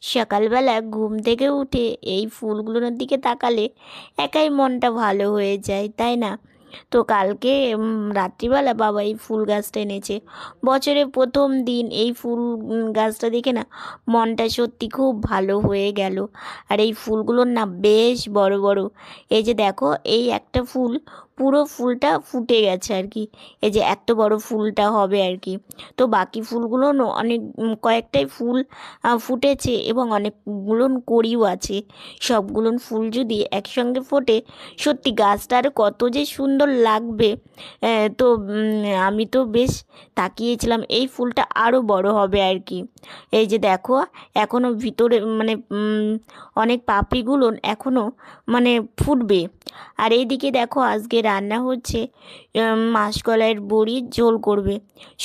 সকালবেলা ঘুম থেকে উঠে এই ফুলগুলোর দিকে তাকালে একাই মনটা ভালো হয়ে যায়, তাই না? তো কালকে রাত্রিবেলা বাবা এই ফুল গাছটা এনেছে। বছরের প্রথম দিন এই ফুল গাছটা দেখে না মনটা সত্যি খুব ভালো হয়ে গেল। আর এই ফুলগুলোর না বেশ বড় বড়। এই যে দেখো, এই একটা ফুল পুরো ফুলটা ফুটে গেছে আর কি। এই যে এত বড় ফুলটা হবে আর কি। তো বাকি ফুলগুলো অনেক কয়েকটাই ফুল ফুটেছে এবং অনেকগুলো কড়িও আছে। সবগুলো ফুল যদি একসঙ্গে ফোটে সত্যি গাছটা আর কত যে সুন্দর লাগবে। তো আমি তো বেশ তাকিয়েছিলাম, এই ফুলটা আরও বড় হবে আর কি। এই যে দেখো, এখনও ভিতরে মানে অনেক পাপড়িগুলো এখনও মানে ফুটবে। আর এইদিকে দেখো, আজকে রান্না হচ্ছে মাসকলাইয়ের বড়ির ঝোল করবে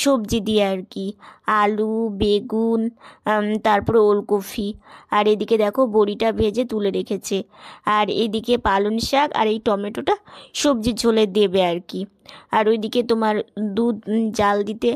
সবজি দিয়ে আর কি। আলু, বেগুন, তারপরে ওলকপি। আর এদিকে দেখো বড়িটা ভেজে তুলে রেখেছে। আর এদিকে পালং শাক আর এই টমেটোটা সবজির ঝোলে দেবে আর কি। আর ওইদিকে তোমার দুধ জাল দিতে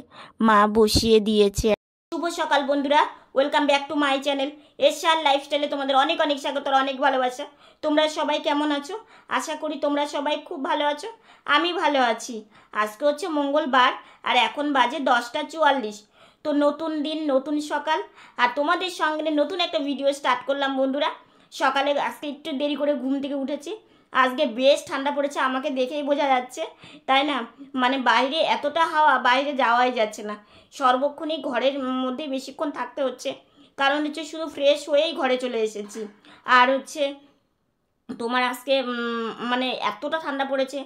মা বসিয়ে দিয়েছে। শুভ সকাল বন্ধুরা, welcome back to my channel SR লাইফস্টাইলে তোমাদের অনেক অনেক স্বাগত, অনেক ভালোবাসা। তোমরা সবাই কেমন আছো? আশা করি তোমরা সবাই খুব ভালো আছো। আমি ভালো আছি। আজকে হচ্ছে মঙ্গলবার আর এখন বাজে 10:44। তো নতুন দিন, নতুন সকাল, আর তোমাদের সঙ্গে নতুন একটা ভিডিও স্টার্ট করলাম বন্ধুরা। সকালে আজকে একটু দেরি করে ঘুম থেকে উঠেছি। আজকে বেশ ঠান্ডা পড়েছে, আমাকে দেখেই বোঝা যাচ্ছে, তাই না? মানে বাইরে এতটা হাওয়া, বাইরে যাওয়াই যাচ্ছে না। সর্বক্ষণই ঘরের মধ্যে বেশিক্ষণ থাকতে হচ্ছে, কারণ হচ্ছে শুধু ফ্রেশ হয়েই ঘরে চলে এসেছি। আর হচ্ছে তোমার আজকে মানে এতটা ঠান্ডা পড়েছে,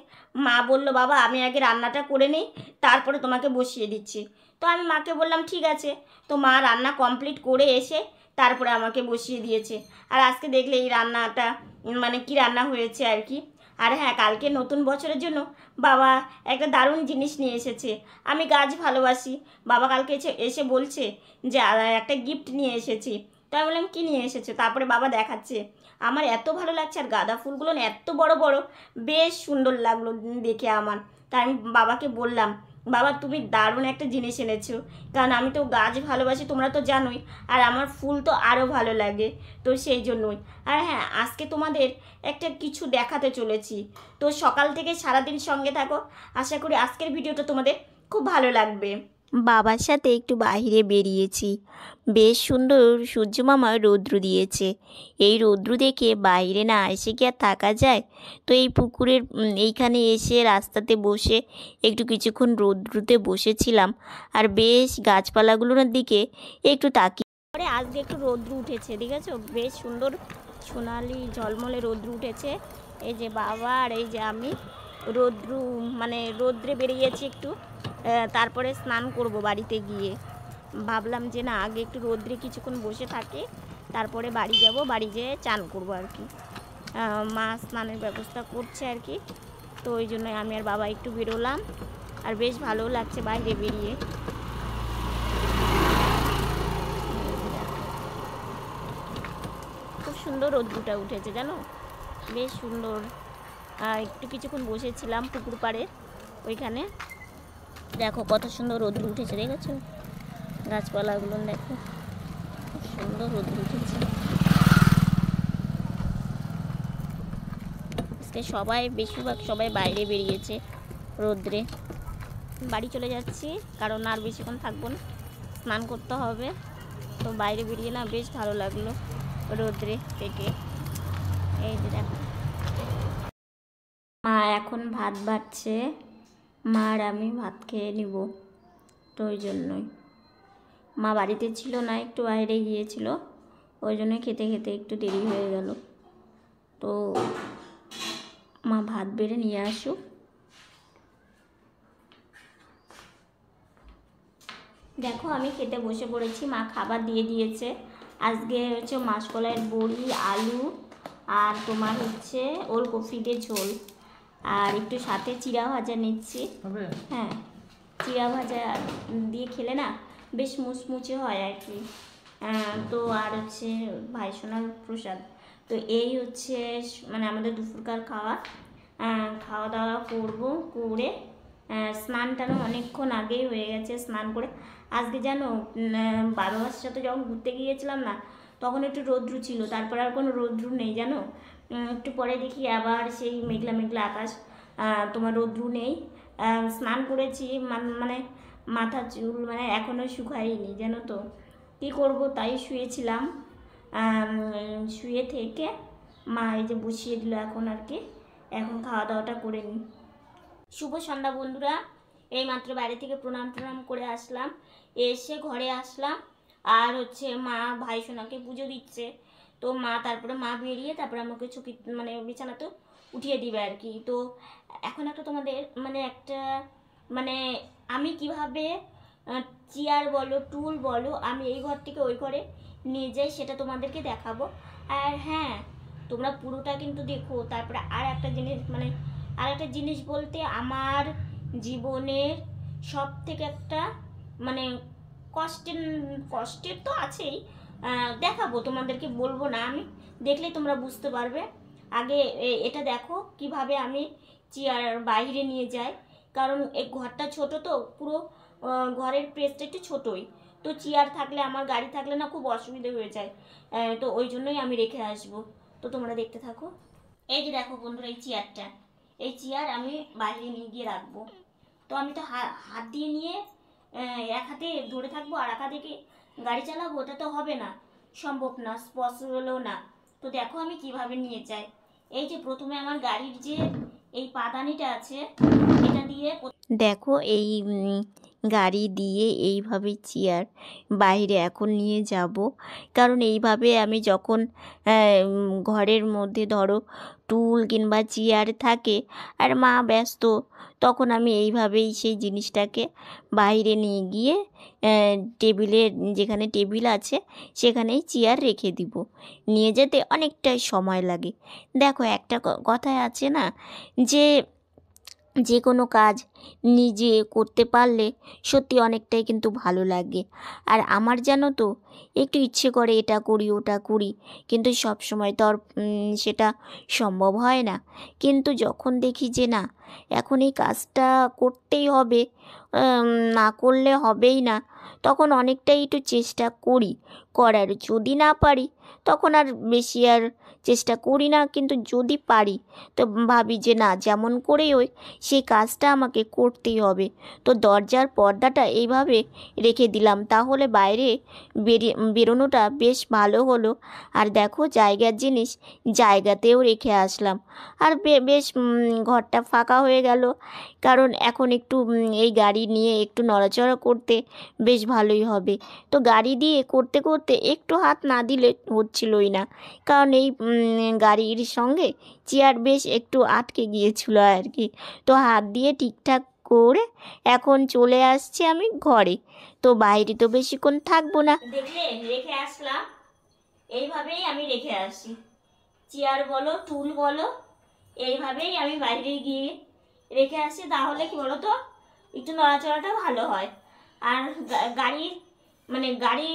মা বলল বাবা আমি আগে রান্নাটা করে নিই, তারপরে তোমাকে বসিয়ে দিচ্ছি। তো আমি মাকে বললাম ঠিক আছে। তো মা রান্না কমপ্লিট করে এসে তারপরে আমাকে বসিয়ে দিয়েছে। আর আজকে দেখলে এই রান্নাটা মানে কি রান্না হয়েছে আর কি। আর হ্যাঁ, কালকে নতুন বছরের জন্য বাবা একটা দারুণ জিনিস নিয়ে এসেছে। আমি গাছ ভালোবাসি। বাবা কালকে এসে বলছে যে একটা গিফট নিয়ে এসেছি। তো আমি বললাম কী নিয়ে এসেছো? তারপরে বাবা দেখাচ্ছে। আমার এত ভালো লাগছে, আর গাঁদা ফুলগুলো এত বড় বড়, বেশ সুন্দর লাগলো দেখে আমার। তাই আমি বাবাকে বললাম, বাবা তুমি দারুণ একটা জিনিস এনেছো। কারণ আমি তো গাছ ভালোবাসি, তোমরা তো জানোই, আর আমার ফুল তো আরও ভালো লাগে, তো সেই জন্যই। আর হ্যাঁ, আজকে তোমাদের একটা কিছু দেখাতে চলেছি। তো সকাল থেকে সারাদিন সঙ্গে থাকো, আশা করি আজকের ভিডিওটা তোমাদের খুব ভালো লাগবে। বাবার সাথে একটু বাইরে বেরিয়েছি। বেশ সুন্দর সূর্যমামা রৌদ্র দিয়েছে। এই রৌদ্র দেখে বাইরে না এসে কি আর থাকা যায়? তো এই পুকুরের এইখানে এসে রাস্তাতে বসে একটু কিছুক্ষণ রৌদ্রতে বসেছিলাম। আর বেশ গাছপালাগুলোর দিকে একটু তাকিয়ে পরে আজকে একটু রৌদ্র উঠেছে, দেখেছো? বেশ সুন্দর সোনালি ঝলমলে রৌদ্র উঠেছে। এই যে বাবা আর এই যে আমি রৌদ্র মানে রৌদ্রে বেরিয়েছি একটু। তারপরে স্নান করব বাড়িতে গিয়ে। ভাবলাম যে না, আগে একটু রৌদ্রে কিছুক্ষণ বসে থাকে, তারপরে বাড়ি যাব, বাড়ি যেয়ে চান করবো আর কি। মা স্নানের ব্যবস্থা করছে আর কি। তো ওই জন্য আমি আর বাবা একটু বেরোলাম। আর বেশ ভালোও লাগছে বাইরে বেরিয়ে। খুব সুন্দর রৌদ্রটা উঠেছে জানো, বেশ সুন্দর। একটু কিছুক্ষণ বসেছিলাম পুকুর পাড়ে ওইখানে। দেখো কত সুন্দর রৌদ্র উঠেছে, দেখেছো? গাছপালাগুলো দেখো, খুব সুন্দর রৌদ্র উঠেছে। আজকে সবাই, বেশিরভাগ সবাই বাইরে বেরিয়েছে রৌদ্রে। বাড়ি চলে যাচ্ছি, কারণ আর বেশিক্ষণ থাকবো না, স্নান করতে হবে। তো বাইরে বেরিয়ে না বেশ ভালো লাগলো রৌদ্রে থেকে। এই যে দেখো, মা এখন ভাত বাড়ছে, মা আর আমি ভাত খেয়ে নিব। তো ওই জন্যই মা বাড়িতে ছিল না, একটু বাইরে গিয়েছিল, ওই জন্যই খেতে খেতে একটু দেরি হয়ে গেল। তো মা ভাত বেড়ে নিয়ে আসুক। দেখো আমি খেতে বসে পড়েছি, মা খাবার দিয়ে দিয়েছে। আজকে হচ্ছে মাসকলাইয়ের বড়ি, আলু, আর তোমার হচ্ছে ওলকপি দিয়ে ঝোল, আর একটু সাথে চিড়া ভাজা নিচ্ছি। হ্যাঁ, চিড়া ভাজা দিয়ে খেলে না বেশ মুচমুচে হয় আর কি। তো আর হচ্ছে ভাইসোনার প্রসাদ। তো এই হচ্ছে মানে আমাদের দুপুরকার খাওয়া দাওয়া করবো করে স্নান টানো অনেকক্ষণ আগেই হয়ে গেছে। স্নান করে আজকে জানো বাবার সাথে যখন ঘুরতে গিয়েছিলাম না, তখন একটু রৌদ্র ছিল, তারপর আর কোনো রৌদ্র নেই জানো। একটু পরে দেখি আবার সেই মেঘলা মেঘলা আকাশ, তোমার রৌদ্র নেই। স্নান করেছি, মানে মাথা চুল মানে এখনও শুকায়নি জানো তো। কী করব, তাই শুয়েছিলাম। শুয়ে থেকে মা এই যে বসিয়ে দিল এখন আর কি, এখন খাওয়া দাওয়াটা করে নিই। শুভ সন্ধ্যা বন্ধুরা, এই মাত্র বাইরে থেকে প্রণাম টনাম করে আসলাম, এসে ঘরে আসলাম। আর হচ্ছে মা ভাই সোনাকে পুজো দিচ্ছে, তো মা তারপরে মা বেরিয়ে তারপরে আমাকে চকি মানে বিছানাতে উঠিয়ে দিবে আর কি। তো এখন একটা তোমাদের মানে একটা মানে আমি কিভাবে চেয়ার বলো টুল বলো আমি এই ঘর থেকে ওই ঘরে নিয়ে যাই সেটা তোমাদেরকে দেখাবো। আর হ্যাঁ, তোমরা পুরোটা কিন্তু দেখো। তারপরে আর একটা জিনিস মানে আর একটা জিনিস বলতে আমার জীবনের সব থেকে একটা মানে কষ্টের তো আছেই, দেখাবো তোমাদেরকে, বলবো না আমি, দেখলেই তোমরা বুঝতে পারবে। আগে এটা দেখো কিভাবে আমি চেয়ার বাইরে নিয়ে যাই, কারণ এই ঘরটা ছোট তো, পুরো ঘরের প্রেসটা একটু ছোটোই, তো চেয়ার থাকলে আমার গাড়ি থাকলে না খুব অসুবিধে হয়ে যায়, তো ওই জন্যই আমি রেখে আসবো। তো তোমরা দেখতে থাকো। এই যে দেখো বন্ধুরা, এই চেয়ারটা, এই চেয়ার আমি বাইরে নিয়ে গিয়ে রাখবো। তো আমি তো হাত দিয়ে নিয়ে এক হাতে ধরে থাকবো আর এক হাতে গাড়ি চালাবো, ওটা তো হবে না, সম্ভব না, পসিবলও না। তো দেখো আমি কিভাবে নিয়ে যাই। এই যে প্রথমে আমার গাড়ির যে এই পাদানিটা আছে এটা দিয়ে দেখো এই গাড়ি দিয়ে এইভাবে চেয়ার বাইরে এখন নিয়ে যাব, কারণ এইভাবে আমি যখন ঘরের মধ্যে ধরো টুল কিংবা চেয়ার থাকে আর মা ব্যস্ত, তখন আমি এইভাবেই সেই জিনিসটাকে বাইরে নিয়ে গিয়ে টেবিলের যেখানে টেবিল আছে সেখানেই চেয়ার রেখে দিব। নিয়ে যেতে অনেকটাই সময় লাগে। দেখো একটা কথায় আছে না, যে কোনো কাজ নিজে করতে পারলে সত্যি অনেকটাই কিন্তু ভালো লাগে। আর আমার জানো তো একটু ইচ্ছে করে এটা করি ওটা করি, কিন্তু সব সময় তো আর সেটা সম্ভব হয় না। কিন্তু যখন দেখি যে না এখন এই কাজটা করতেই হবে, না করলে হবেই না, তখন অনেকটাই একটু চেষ্টা করি করার। যদি না পারি তখন আর বেশি আর চেষ্টা করি না, কিন্তু যদি পারি তো ভাবি যে না যেমন করেই হোক সেই কাজটা আমাকে করতেই হবে। তো দরজার পর্দাটা এইভাবে রেখে দিলাম, তাহলে বাইরে বেরোনোটা বেশ ভালো হলো। আর দেখো জায়গার জিনিস জায়গাতেও রেখে আসলাম, আর বেশ ঘরটা ফাঁকা হয়ে গেল, কারণ এখন একটু এই গাড়ি নিয়ে একটু নড়াচড়া করতে বেশ ভালোই হবে। তো গাড়ি দিয়ে করতে করতে একটু হাত না দিলে হচ্ছিলই না, কারণ এই গাড়ির সঙ্গে চেয়ার বেশ একটু আটকে গিয়েছিল আর কি। তো হাত দিয়ে ঠিকঠাক করে এখন চলে আসছি আমি ঘরে। তো বাইরে তো বেশিক্ষণ থাকবো না, দেখলে রেখে আসলাম, এইভাবেই আমি রেখে আসি। চেয়ার বলো টুল বলো এইভাবেই আমি বাইরে গিয়ে রেখে আসি, তাহলে কি বলো তো একটু নড়াচড়াটা ভালো হয়। আর গাড়ির মানে গাড়ি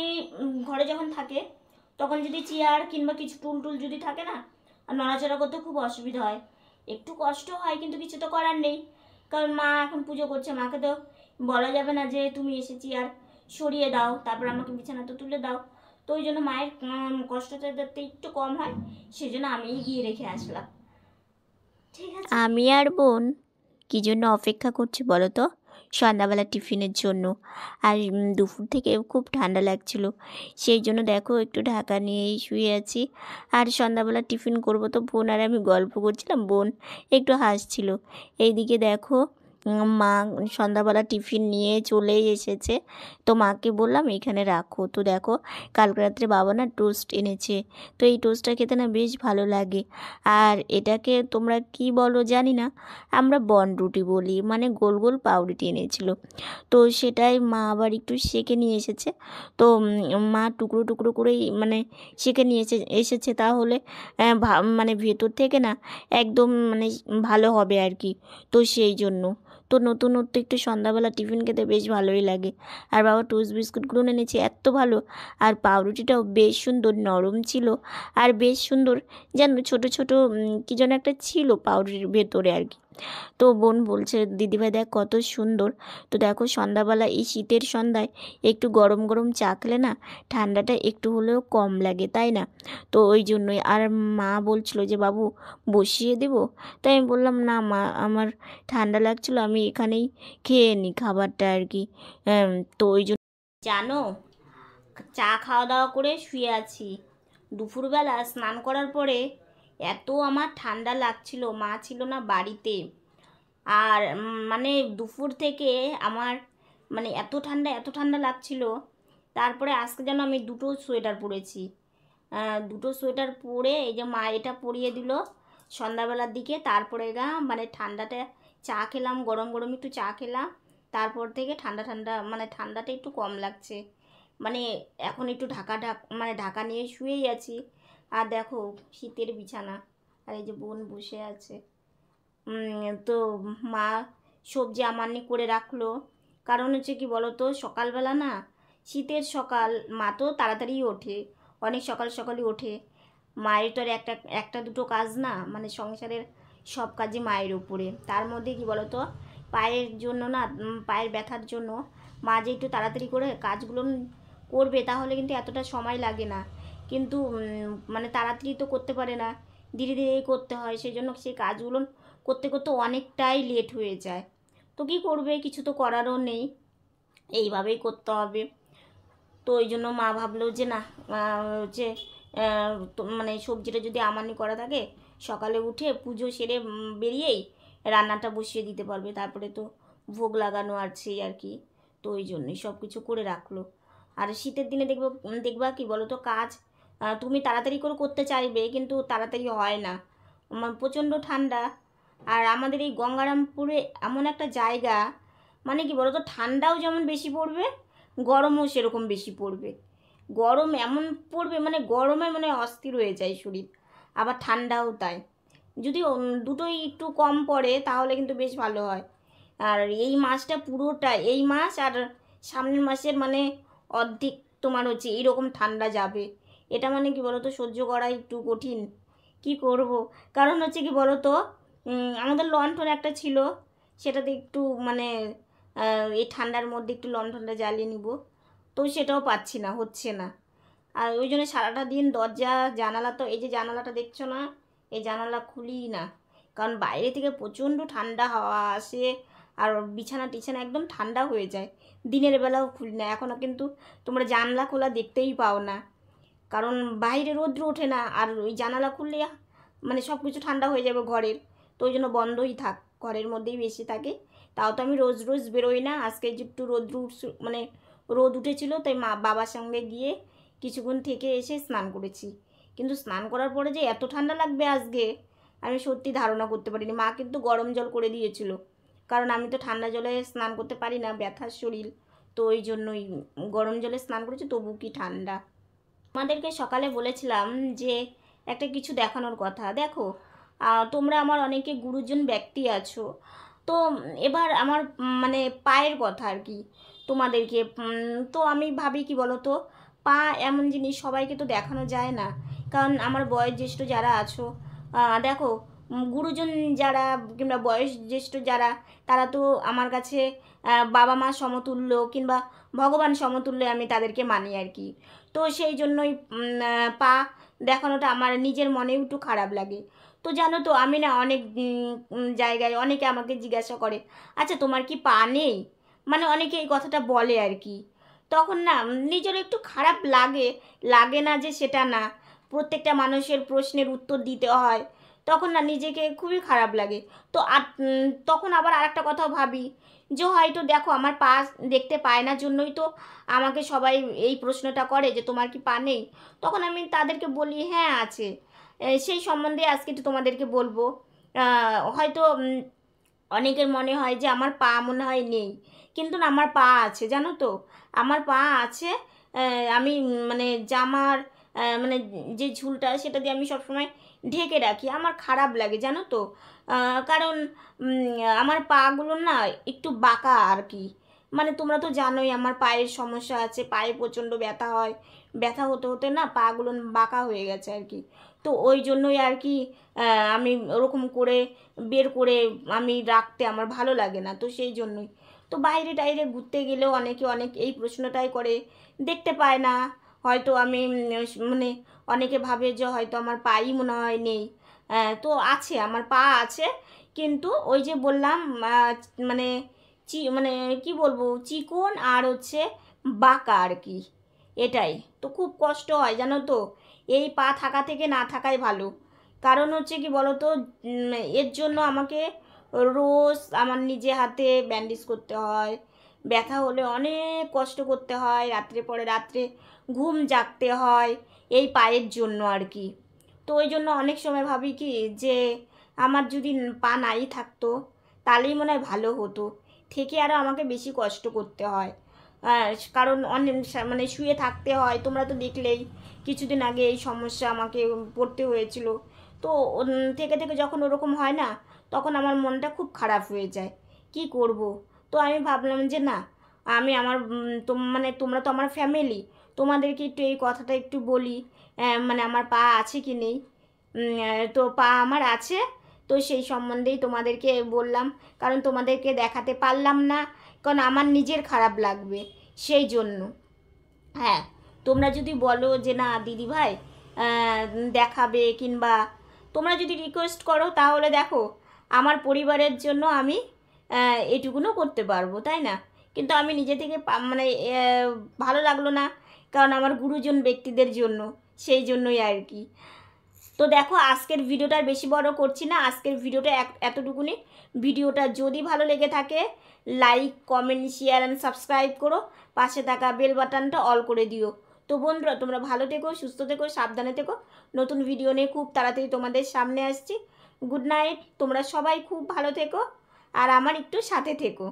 ঘরে যখন থাকে তখন যদি চেয়ার কিংবা কিছু টুল যদি থাকে না, আর নড়াচড়া করতে খুব অসুবিধা হয়, একটু কষ্ট হয়, কিন্তু কিছু তো করার নেই, কারণ মা এখন পুজো করছে, মাকে তো বলা যাবে না যে তুমি এসে চেয়ার সরিয়ে দাও তারপর আমাকে বিছানাতে তুলে দাও। তো ওই জন্য মায়ের কষ্টটা যাতে একটু কম হয় সেই জন্য আমিই গিয়ে রেখে আসলাম। ঠিক আছে, আমি আর বোন কী জন্য অপেক্ষা করছি বলো তো, সন্ধ্যাবেলা টিফিনের জন্য। আর দুপুর থেকে খুব ঠান্ডা লাগছিল, সেই জন্য দেখো একটু ঢাকা নিয়েই শুয়ে আছি। আর সন্ধ্যাবেলা টিফিন করব, তো বোন আর আমি গল্প করছিলাম, বোন একটু হাসছিল। এইদিকে দেখো মা সন্ধ্যাবেলা টিফিন নিয়ে চলেই এসেছে, তো মাকে বললাম এখানে রাখো। তো দেখো কালকে রাত্রে বাবা না টোস্ট এনেছে, তো এই টোস্টটা খেতে না বেশ ভালো লাগে। আর এটাকে তোমরা কি বলো জানি না, আমরা বনরুটি বলি, মানে গোল গোল পাউরুটি এনেছিল, তো সেটাই মা আবার একটু সেঁকে নিয়ে এসেছে। তো মা টুকরো টুকরো করেই মানে সেঁকে নিয়ে এসেছে, তাহলে মানে ভেতর থেকে না একদম মানে ভালো হবে আর কি। তো সেই জন্য তো নতুনত্ব একটু সন্ধ্যাবেলা টিফিন খেতে বেশ ভালোই লাগে। আর বাবা টোস্ট বিস্কুটগুলো এনেছে এত ভালো, আর পাউরুটিটাও বেশ সুন্দর নরম ছিল, আর বেশ সুন্দর যেন ছোট ছোট কী যেন একটা ছিল পাউরুটির ভেতরে আর কি। তো বোন বলছে, দিদিভাই দেখ কত সুন্দর। তো দেখো সন্ধ্যাবেলা এই শীতের সন্ধ্যায় একটু গরম গরম চা খেলে না ঠান্ডাটা একটু হলেও কম লাগে, তাই না? তো ওই জন্যই। আর মা বলছিল যে বাবু বসিয়ে দেবো, তাই আমি বললাম না মা, আমার ঠান্ডা লাগছিল, আমি এখানেই খেয়ে নিই খাবারটা আর কি। তো ওই জন্য জানো, চা খাওয়া দাওয়া করে শুয়ে আছি। দুপুরবেলা স্নান করার পরে এত আমার ঠান্ডা লাগছিল, মা ছিল না বাড়িতে। আর মানে দুপুর থেকে আমার মানে এত ঠান্ডা লাগছিল। তারপরে আজকে যেন আমি দুটো সোয়েটার পরেছি। দুটো সোয়েটার পরে এই যে মা এটা পরিয়ে দিল সন্ধ্যাবেলার দিকে। তারপরে মানে ঠান্ডাটা চা খেলাম, গরম গরম একটু চা খেলাম। তারপর থেকে ঠান্ডা মানে ঠান্ডাটা একটু কম লাগছে। মানে এখন একটু মানে ঢাকা নিয়ে শুয়েই আছি। আর দেখো শীতের বিছানা, আর এই যে বোন বসে আছে। তো মা সবজি আমানি করে রাখলো। কারণ হচ্ছে কি বলো তো, সকালবেলা না, শীতের সকাল, মা তো তাড়াতাড়ি ওঠে, অনেক সকাল সকালই ওঠে। মায়ের তো আর একটা দুটো কাজ না, মানে সংসারের সব কাজই মায়ের উপরে। তার মধ্যে কি বলো তো, পায়ের জন্য না, পায়ের ব্যথার জন্য মা যে একটু তাড়াতাড়ি করে কাজগুলো করবে তাহলে কিন্তু এতটা সময় লাগে না। কিন্তু মানে তাড়াতাড়ি তো করতে পারে না, ধীরে ধীরেই করতে হয়। সেই জন্য সেই কাজগুলো করতে করতে অনেকটাই লেট হয়ে যায়। তো কী করবে, কিছু তো করারও নেই, এইভাবেই করতে হবে। তো ওই জন্য মা ভাবলো যে না, হচ্ছে মানে সবজিটা যদি আমানি করা থাকে, সকালে উঠে পুজো সেরে বেরিয়েই রান্নাটা বসিয়ে দিতে পারবে। তারপরে তো ভোগ লাগানো আছেই আর কি। তো ওই জন্যই সব কিছু করে রাখলো। আর শীতের দিনে দেখবা কি বলো তো, কাজ তুমি তাড়াতাড়ি করে করতে চাইবে কিন্তু তাড়াতাড়ি হয় না, প্রচণ্ড ঠান্ডা। আর আমাদের এই গঙ্গারামপুরে এমন একটা জায়গা, মানে কি বলো তো, ঠান্ডাও যেমন বেশি পড়বে, গরমও সেরকম বেশি পড়বে। গরম এমন পড়বে মানে গরমে মানে অস্থির হয়ে যায় শরীর, আবার ঠান্ডাও তাই। যদি দুটোই একটু কম পড়ে তাহলে কিন্তু বেশ ভালো হয়। আর এই মাসটা পুরোটা, এই মাস আর সামনের মাসের মানে অর্ধেক তোমার হচ্ছে এইরকম ঠান্ডা যাবে। এটা মানে কি বলো তো, সহ্য করা একটু কঠিন। কি করব, কারণ হচ্ছে কি বলো তো, আমাদের লণ্ঠন একটা ছিল, সেটাতে একটু মানে এই ঠান্ডার মধ্যে একটু লণ্ঠনটা জ্বালিয়ে নিব, তো সেটাও পাচ্ছি না, হচ্ছে না। আর ওই জন্য সারাটা দিন দরজা জানালা, তো এই যে জানালাটা দেখছো না, এই জানালা খুলিই না, কারণ বাইরে থেকে প্রচণ্ড ঠান্ডা হাওয়া আসে। আর বিছানা টিছানা একদম ঠান্ডা হয়ে যায়। দিনের বেলাও খুলি না এখনও, কিন্তু তোমরা জানলা খোলা দেখতেই পাও না, কারণ বাইরে রৌদ্র ওঠে না। আর ওই জানালা খুললে মানে সব কিছু ঠান্ডা হয়ে যাবে ঘরের। তো ওই জন্য বন্ধই থাক, ঘরের মধ্যেই বেশি থাকে। তাও তো আমি রোজ রোজ বেরোই না। আজকে যে একটু মানে রোদ উঠেছিল, তাই বাবার সঙ্গে গিয়ে কিছুক্ষণ থেকে এসে স্নান করেছি। কিন্তু স্নান করার পরে যে এত ঠান্ডা লাগবে আজকে, আমি সত্যি ধারণা করতে পারিনি। মা কিন্তু গরম জল করে দিয়েছিল, কারণ আমি তো ঠান্ডা জলে স্নান করতে পারি না, ব্যথার শরীর। তো ওই জন্যই গরম জলে স্নান করেছি, তবু কি ঠান্ডা। আমাদেরকে সকালে বলেছিলাম যে একটা কিছু দেখানোর কথা। দেখো, তোমরা আমার অনেকে গুরুজন ব্যক্তি আছো। তো এবার আমার মানে পায়ের কথা আর কি তোমাদেরকে। তো আমি ভাবি কি বলো তো, পা এমন জিনিস সবাইকে তো দেখানো যায় না, কারণ আমার বয়োজ্যেষ্ঠ যারা আছো, দেখো, গুরুজন যারা কিংবা বয়োজ্যেষ্ঠ যারা, তারা তো আমার কাছে বাবা মা সমতুল্য কিংবা ভগবান সমতুল্য, আমি তাদেরকে মানি আর কি। তো সেই জন্যই পা দেখানোটা আমার নিজের মনেও একটু খারাপ লাগে। তো জানো তো, আমি না অনেক জায়গায় অনেকে আমাকে জিজ্ঞাসা করে, আচ্ছা তোমার কি পা নেই? মানে অনেকে এই কথাটা বলে আর কি। তখন না নিজের একটু খারাপ লাগে, লাগে না যে সেটা না, প্রত্যেকটা মানুষের প্রশ্নের উত্তর দিতে হয়, তখন না নিজেকে খুবই খারাপ লাগে। তো তখন আবার আরেকটা কথাও ভাবি, যে হয়তো দেখো আমার পা দেখতে পায় না জন্যই তো আমাকে সবাই এই প্রশ্নটা করে যে তোমার কি পা নেই। তখন আমি তাদেরকে বলি হ্যাঁ আছে। সেই সম্বন্ধে আজকে একটু তোমাদেরকে বলবো। হয়তো অনেকের মনে হয় যে আমার পা মনে হয় নেই, কিন্তু না, আমার পা আছে, জানো তো, আমার পা আছে। আমি মানে জামার মানে যে ঝুলটা, সেটা দিয়ে আমি সবসময় ঢেকে রাখি। আমার খারাপ লাগে জানো তো, কারণ আমার পাগুলো না একটু বাঁকা আর কি। মানে তোমরা তো জানোই আমার পায়ের সমস্যা আছে, পায়ে প্রচণ্ড ব্যথা হয়, ব্যথা হতে হতে না পাগুলো বাঁকা হয়ে গেছে আর কি। তো ওই জন্যই আর কি আমি ওরকম করে বের করে আমি রাখতে আমার ভালো লাগে না, তো সেই জন্যই। তো বাইরে টাইরে ঘুরতে গেলেও অনেকে অনেক এই প্রশ্নটাই করে, দেখতে পায় না হয়তো আমি মানে অনেকে ভাবে যে হয়তো আমার পাই মনে হয় নেই। তো আছে, আমার পা আছে, কিন্তু ওই যে বললাম মানে মানে কি বলবো, চিকন আর হচ্ছে বাঁকা আর কি, এটাই। তো খুব কষ্ট হয় জানো তো, এই পা থাকা থেকে না থাকাই ভালো। কারণ হচ্ছে কি বলো তো, এর জন্য আমাকে রোজ আমার নিজে হাতে ব্যান্ডেজ করতে হয়, ব্যথা হলে অনেক কষ্ট করতে হয়, রাত্রে পরে রাত্রে ঘুম জাগতে হয় এই পায়ের জন্য আর কি। তো ওই জন্য অনেক সময় ভাবি কি যে আমার যদি পা নাই থাকতো তাহলেই মনে হয় ভালো হতো, থেকে আরও আমাকে বেশি কষ্ট করতে হয়। কারণ অনেক মানে শুয়ে থাকতে হয়, তোমরা তো দেখলেই কিছুদিন আগে এই সমস্যা আমাকে পড়তে হয়েছিল। তো থেকে থেকে যখন ওরকম হয় না, তখন আমার মনটা খুব খারাপ হয়ে যায়, কি করব। তো আমি ভাবলাম যে না, আমি আমার মানে তোমরা তো আমার ফ্যামিলি, তোমাদেরকে একটু এই কথাটা একটু বলি, মানে আমার পা আছে কি নেই। তো পা আমার আছে, তো সেই সম্বন্ধেই তোমাদেরকে বললাম, কারণ তোমাদেরকে দেখাতে পারলাম না, কারণ আমার নিজের খারাপ লাগবে সেই জন্য। হ্যাঁ, তোমরা যদি বলো যে না দিদিভাই দেখাবে, কিংবা তোমরা যদি রিকোয়েস্ট করো, তাহলে দেখো আমার পরিবারের জন্য আমি এটুকুনও করতে পারবো, তাই না? কিন্তু আমি নিজে থেকে মানে ভালো লাগলো না, কারণ আমার গুরুজন ব্যক্তিদের জন্য, সেই জন্যই আর কি। তো দেখো আজকের ভিডিওটা আর বেশি বড় করছি না, আজকের ভিডিওটা এতটুকুনি। ভিডিওটা যদি ভালো লেগে থাকে like comment share and subscribe করো, পাশে থাকা বেল বাটনটা অল করে দিও। তো বন্ধুরা তোমরা ভালো থেকো, সুস্থ থেকো, সাবধানে থেকো। নতুন ভিডিও নিয়ে খুব তাড়াতাড়ি তোমাদের সামনে আসছি। গুড নাইট, তোমরা সবাই খুব ভালো থেকো আর আমার একটু সাথে থেকো।